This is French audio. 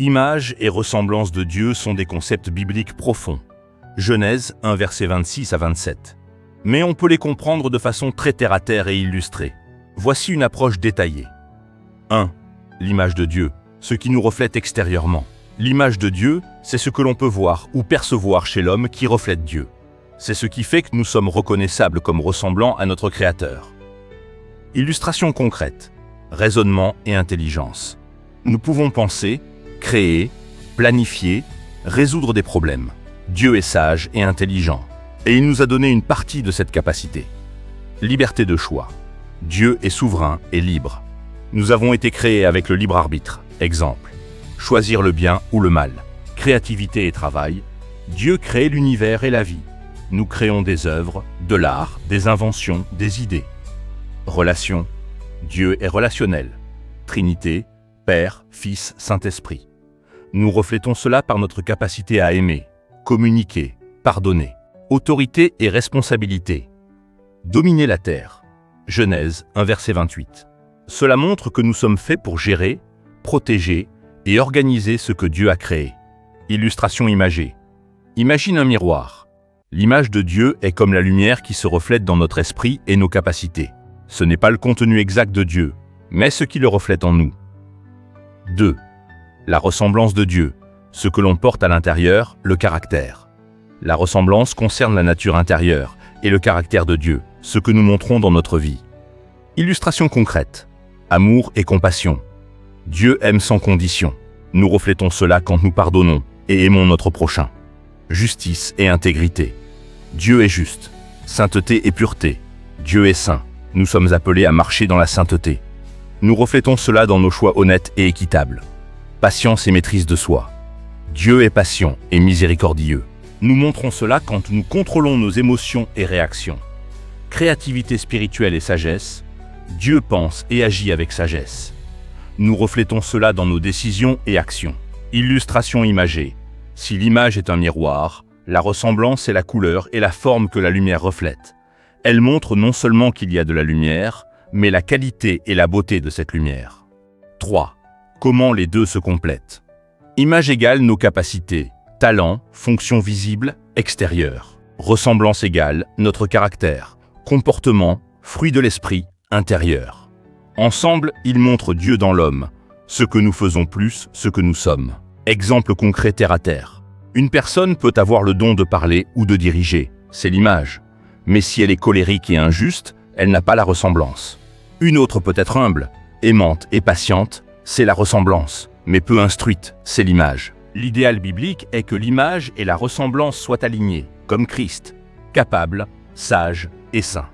Image et ressemblance de Dieu sont des concepts bibliques profonds. Genèse 1, versets 26 à 27. Mais on peut les comprendre de façon très terre-à-terre et illustrée. Voici une approche détaillée. 1. L'image de Dieu, ce qui nous reflète extérieurement. L'image de Dieu, c'est ce que l'on peut voir ou percevoir chez l'homme qui reflète Dieu. C'est ce qui fait que nous sommes reconnaissables comme ressemblant à notre Créateur. Illustration concrète, raisonnement et intelligence. Nous pouvons penser, créer, planifier, résoudre des problèmes. Dieu est sage et intelligent, et il nous a donné une partie de cette capacité. Liberté de choix. Dieu est souverain et libre. Nous avons été créés avec le libre arbitre. Exemple, choisir le bien ou le mal. Créativité et travail. Dieu crée l'univers et la vie. Nous créons des œuvres, de l'art, des inventions, des idées. Relation. Dieu est relationnel. Trinité, Père, Fils, Saint-Esprit. Nous reflétons cela par notre capacité à aimer, communiquer, pardonner. Autorité et responsabilité. Dominer la terre. Genèse 1, verset 28. Cela montre que nous sommes faits pour gérer, protéger et organiser ce que Dieu a créé. Illustration imagée. Imagine un miroir. L'image de Dieu est comme la lumière qui se reflète dans notre esprit et nos capacités. Ce n'est pas le contenu exact de Dieu, mais ce qui le reflète en nous. 2. La ressemblance de Dieu, ce que l'on porte à l'intérieur, le caractère. La ressemblance concerne la nature intérieure et le caractère de Dieu, ce que nous montrons dans notre vie. Illustration concrète. Amour et compassion. Dieu aime sans condition. Nous reflétons cela quand nous pardonnons et aimons notre prochain. Justice et intégrité. Dieu est juste. Sainteté et pureté. Dieu est saint. Nous sommes appelés à marcher dans la sainteté. Nous reflétons cela dans nos choix honnêtes et équitables. Patience et maîtrise de soi. Dieu est patient et miséricordieux. Nous montrons cela quand nous contrôlons nos émotions et réactions. Créativité spirituelle et sagesse. Dieu pense et agit avec sagesse. Nous reflétons cela dans nos décisions et actions. Illustration imagée. Si l'image est un miroir, la ressemblance est la couleur et la forme que la lumière reflète. Elle montre non seulement qu'il y a de la lumière, mais la qualité et la beauté de cette lumière. 3. Comment les deux se complètent. Image égale nos capacités, talents, fonctions visibles, extérieures. Ressemblance égale notre caractère, comportement, fruit de l'esprit, intérieur. Ensemble, ils montrent Dieu dans l'homme, ce que nous faisons plus, ce que nous sommes. Exemple concret terre à terre. Une personne peut avoir le don de parler ou de diriger, c'est l'image. Mais si elle est colérique et injuste, elle n'a pas la ressemblance. Une autre peut être humble, aimante et patiente, c'est la ressemblance, mais peu instruite, c'est l'image. L'idéal biblique est que l'image et la ressemblance soient alignées, comme Christ, capable, sage et saint.